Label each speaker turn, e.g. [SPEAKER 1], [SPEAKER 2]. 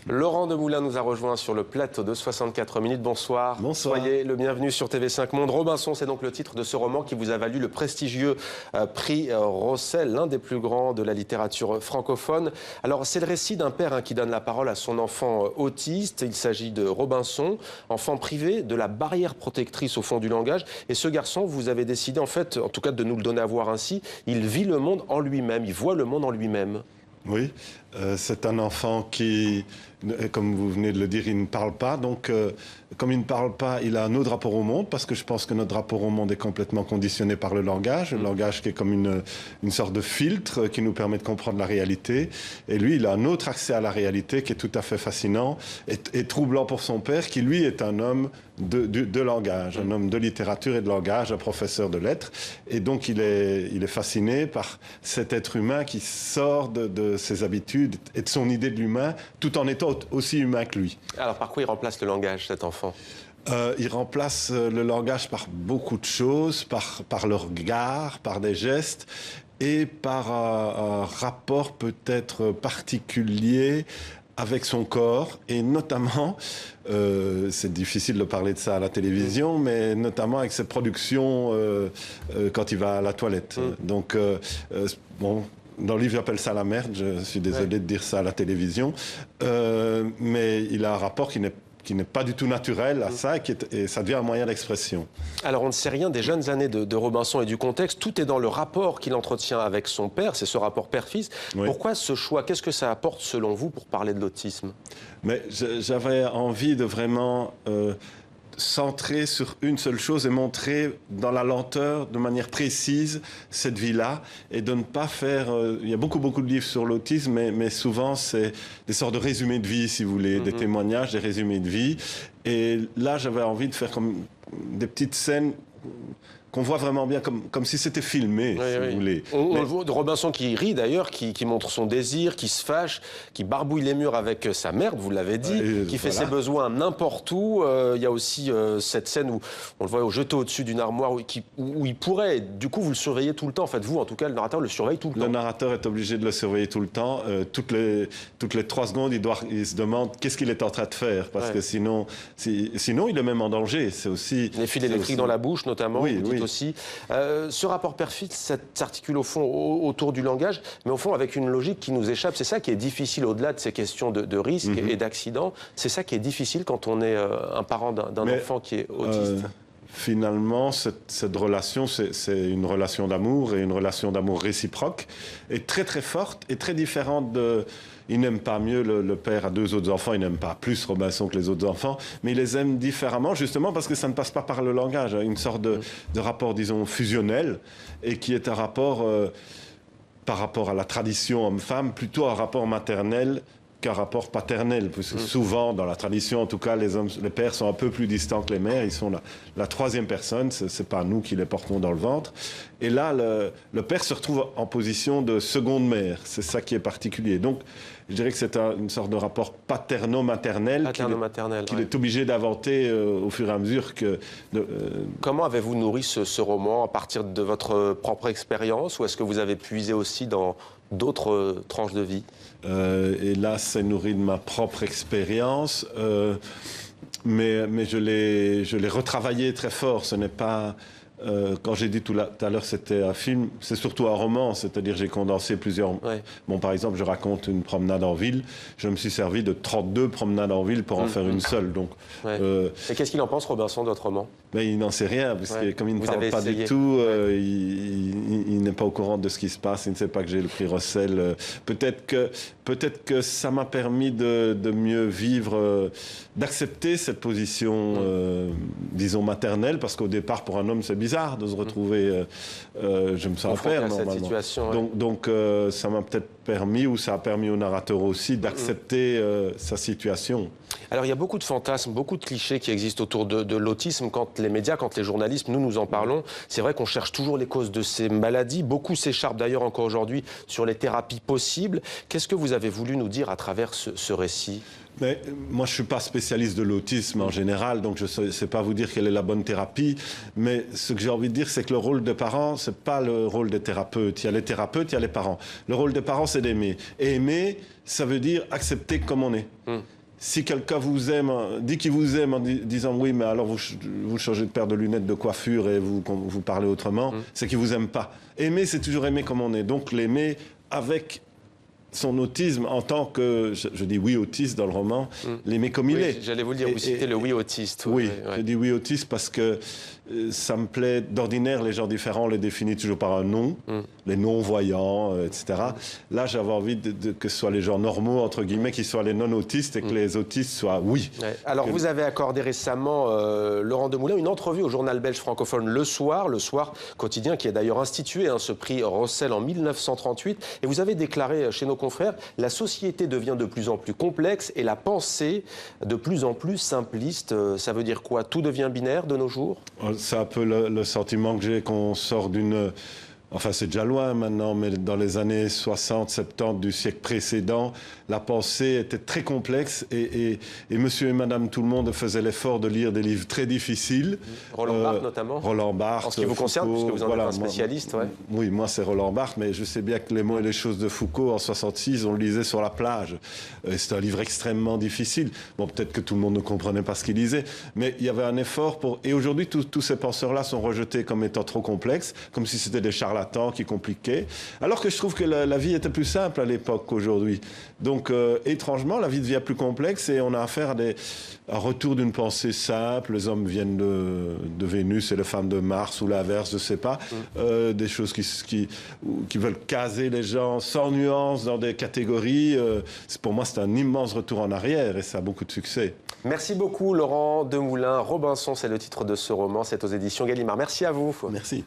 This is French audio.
[SPEAKER 1] Laurent Demoulin nous a rejoint sur le plateau de 64 minutes. Bonsoir.
[SPEAKER 2] Bonsoir.
[SPEAKER 1] Soyez le bienvenu sur TV5 Monde. Robinson, c'est donc le titre de ce roman qui vous a valu le prestigieux prix Rossel, l'un des plus grands de la littérature francophone. Alors, c'est le récit d'un père qui donne la parole à son enfant autiste. Il s'agit de Robinson, enfant privé de la barrière protectrice au fond du langage. Et ce garçon, vous avez décidé, en fait, en tout cas, de nous le donner à voir ainsi. Il vit le monde en lui-même, il voit le monde en lui-même.
[SPEAKER 2] Oui, c'est un enfant qui, comme vous venez de le dire, il ne parle pas. Donc, comme il ne parle pas, il a un autre rapport au monde, parce que je pense que notre rapport au monde est complètement conditionné par le langage qui est comme une sorte de filtre qui nous permet de comprendre la réalité. Et lui, il a un autre accès à la réalité qui est tout à fait fascinant et troublant pour son père, qui lui est un homme de langage, un homme de littérature et de langage, un professeur de lettres. Et donc, il est fasciné par cet être humain qui sort de ses habitudes et de son idée de l'humain, tout en étant aussi humain que lui.
[SPEAKER 1] Alors, par quoi il remplace le langage, cet enfant ?
[SPEAKER 2] Il remplace le langage par beaucoup de choses, par le regard, par des gestes et par un rapport peut-être particulier avec son corps, et notamment, c'est difficile de parler de ça à la télévision, mais notamment avec ses productions quand il va à la toilette. Donc, bon, dans le livre, j'appelle ça la merde, je suis désolé de dire ça à la télévision, mais il a un rapport qui n'est pas du tout naturel à ça, et ça devient un moyen d'expression.
[SPEAKER 1] Alors, on ne sait rien des jeunes années de Robinson et du contexte. Tout est dans le rapport qu'il entretient avec son père, c'est ce rapport père-fils. Oui. Pourquoi ce choix? Qu'est-ce que ça apporte, selon vous, pour parler de l'autisme?
[SPEAKER 2] Mais j'avais envie de vraiment centrer sur une seule chose et montrer dans la lenteur, de manière précise, cette vie-là, et de ne pas faire... il y a beaucoup de livres sur l'autisme, mais souvent, c'est des sortes de résumés de vie, si vous voulez, des témoignages, des résumés de vie. Et là, j'avais envie de faire comme des petites scènes qu'on voit vraiment bien, comme si c'était filmé, si vous voulez.
[SPEAKER 1] On voit Robinson qui rit d'ailleurs, qui montre son désir, qui se fâche, qui barbouille les murs avec sa merde, vous l'avez dit, qui fait ses besoins n'importe où. Il y a aussi cette scène où on le voit jeté au-dessus d'une armoire où il pourrait, du coup vous le surveillez tout le temps, en fait vous en tout cas le narrateur le surveille tout le temps.
[SPEAKER 2] Le narrateur est obligé de le surveiller tout le temps, toutes les 3 secondes il se demande qu'est-ce qu'il est en train de faire, parce que sinon il est même en danger. C'est aussi...
[SPEAKER 1] Les fils électriques dans la bouche notamment,
[SPEAKER 2] oui,
[SPEAKER 1] vous dites aussi. Ce rapport père-fils s'articule au fond autour du langage, mais au fond avec une logique qui nous échappe. C'est ça qui est difficile au-delà de ces questions de risque et d'accident. C'est ça qui est difficile quand on est un parent d'un enfant qui est autiste.
[SPEAKER 2] Finalement, cette relation, c'est une relation d'amour, et une relation d'amour réciproque, et très très forte et très différente de... Il n'aime pas mieux, le père a 2 autres enfants, il n'aime pas plus Robinson que les autres enfants, mais il les aime différemment, justement parce que ça ne passe pas par le langage, une sorte de rapport, disons, fusionnel, et qui est un rapport, par rapport à la tradition homme-femme, plutôt un rapport maternel qu'un rapport paternel, parce que souvent, dans la tradition, en tout cas, les pères sont un peu plus distants que les mères, ils sont la 3e personne, c'est pas nous qui les portons dans le ventre. Et là, le père se retrouve en position de seconde mère, c'est ça qui est particulier. Donc, je dirais que c'est une sorte de rapport paterno-maternel qu'il est obligé d'inventer au fur et à mesure que...
[SPEAKER 1] Comment avez-vous nourri ce roman, à partir de votre propre expérience, ou est-ce que vous avez puisé aussi dans d'autres tranches de vie?
[SPEAKER 2] Et là, c'est nourri de ma propre expérience, mais je l'ai retravaillé très fort. Ce n'est pas... quand j'ai dit tout à l'heure c'était un film, c'est surtout un roman, c'est-à-dire j'ai condensé plusieurs... Bon, par exemple, je raconte une promenade en ville, je me suis servi de 32 promenades en ville pour en faire une seule. Donc,
[SPEAKER 1] et qu'est-ce qu'il en pense, Robinson, de votre roman?
[SPEAKER 2] Mais il n'en sait rien, parce que comme il ne parle pas du tout, il n'est pas au courant de ce qui se passe, il ne sait pas que j'ai le prix Rossel. Peut-être que ça m'a permis de mieux vivre, d'accepter cette position, disons, maternelle, parce qu'au départ, pour un homme, c'est bizarre de se retrouver, je me sens père, normalement. Cette situation, donc ça m'a peut-être permis, ou ça a permis au narrateur aussi, d'accepter sa situation.
[SPEAKER 1] Alors, il y a beaucoup de fantasmes, beaucoup de clichés qui existent autour de l'autisme. Quand les médias, quand les journalistes, nous en parlons, c'est vrai qu'on cherche toujours les causes de ces maladies. Beaucoup s'écharpent d'ailleurs encore aujourd'hui sur les thérapies possibles. Qu'est-ce que vous avez voulu nous dire à travers ce récit?
[SPEAKER 2] Mais moi, je ne suis pas spécialiste de l'autisme en général, donc je ne sais pas vous dire quelle est la bonne thérapie. Mais ce que j'ai envie de dire, c'est que le rôle des parents, ce n'est pas le rôle des thérapeutes. Il y a les thérapeutes, il y a les parents. Le rôle des parents, c'est d'aimer. Et aimer, ça veut dire accepter comme on est. Si quelqu'un vous aime, dit qu'il vous aime en disant oui, mais alors vous changez de paire de lunettes de coiffure et vous parlez autrement, c'est qu'il ne vous aime pas. Aimer, c'est toujours aimer comme on est. Donc l'aimer avec son autisme en tant que, je dis oui autiste dans le roman, l'aimer comme il est.
[SPEAKER 1] J'allais vous le dire, vous citez le oui autiste.
[SPEAKER 2] Oui, je dis oui autiste parce que ça me plaît. D'ordinaire, les gens différents, on les définit toujours par un nom, les non-voyants, etc. Là, j'avais envie que ce soit les gens normaux, entre guillemets, qui soient les non-autistes et que les autistes soient oui.
[SPEAKER 1] Ouais. Alors, vous avez accordé récemment, Laurent Demoulin, une entrevue au journal belge francophone Le Soir quotidien, qui a d'ailleurs institué ce prix Rossel en 1938. Et vous avez déclaré chez nos confrères, la société devient de plus en plus complexe et la pensée de plus en plus simpliste. Ça veut dire quoi? Tout devient binaire de nos jours?
[SPEAKER 2] C'est un peu le sentiment que j'ai qu'on sort d'une... Enfin, c'est déjà loin maintenant, mais dans les années 60, 70 du siècle précédent, la pensée était très complexe et monsieur et madame tout le monde faisaient l'effort de lire des livres très difficiles.
[SPEAKER 1] Roland Barthes notamment.
[SPEAKER 2] Roland Barthes.
[SPEAKER 1] En ce qui vous concerne, puisque vous en êtes un spécialiste.
[SPEAKER 2] Oui, moi c'est Roland Barthes, mais je sais bien que Les mots et les choses de Foucault, en 66, on le lisait sur la plage. C'est un livre extrêmement difficile. Bon, peut-être que tout le monde ne comprenait pas ce qu'il lisait, mais il y avait un effort pour... Et aujourd'hui, tous ces penseurs-là sont rejetés comme étant trop complexes, comme si c'était des charlatans qui compliquaient, alors que je trouve que la vie était plus simple à l'époque qu'aujourd'hui. Donc, étrangement, la vie devient plus complexe et on a affaire à un retour d'une pensée simple. Les hommes viennent de Vénus et les femmes de Mars ou l'inverse, je ne sais pas. Des choses qui veulent caser les gens sans nuance dans des catégories. Pour moi, c'est un immense retour en arrière et ça a beaucoup de succès.
[SPEAKER 1] Merci beaucoup, Laurent Demoulin. Robinson, c'est le titre de ce roman. C'est aux éditions Gallimard. Merci à vous.
[SPEAKER 2] Merci.